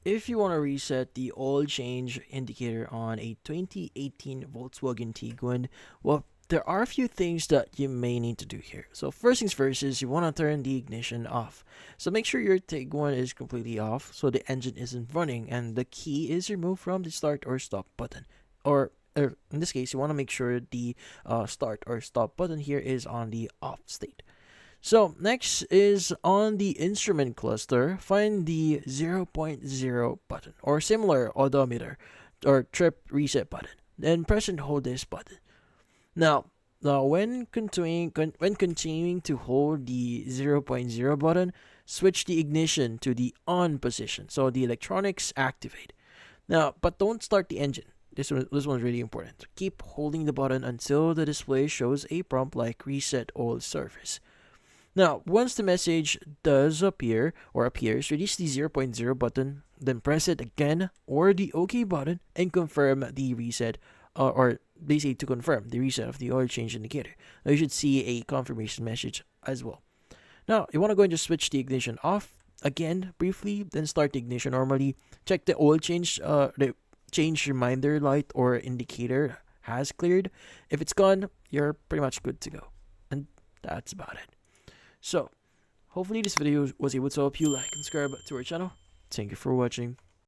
if you want to reset the oil change indicator on a 2018 Volkswagen Tiguan, well, there are a few things that you may need to do here. So first things first is you want to turn the ignition off. So make sure your Tiguan is completely off so the engine isn't running, and the key is removed from the start or stop button. Or in this case, you want to make sure the start or stop button here is on the off state. So next is on the instrument cluster, find the zero point 0.0 button or similar odometer or trip reset button. Then press and hold this button. Now, when continuing to hold the zero point 0.0 button, switch the ignition to the on position so the electronics activate. Now, but don't start the engine. This one's really important. Keep holding the button until the display shows a prompt like reset oil surface. Now, once the message does appear or appears, release the zero point 0.0 button, then press it again or the OK button and confirm the reset or basically to confirm the reset of the oil change indicator. Now, you should see a confirmation message as well. Now, you want to go and just switch the ignition off again briefly, then start the ignition normally. Check the oil change, the change reminder light or indicator has cleared. If it's gone, you're pretty much good to go. And that's about it. So, hopefully this video was able to help you. Like and subscribe to our channel. Thank you for watching.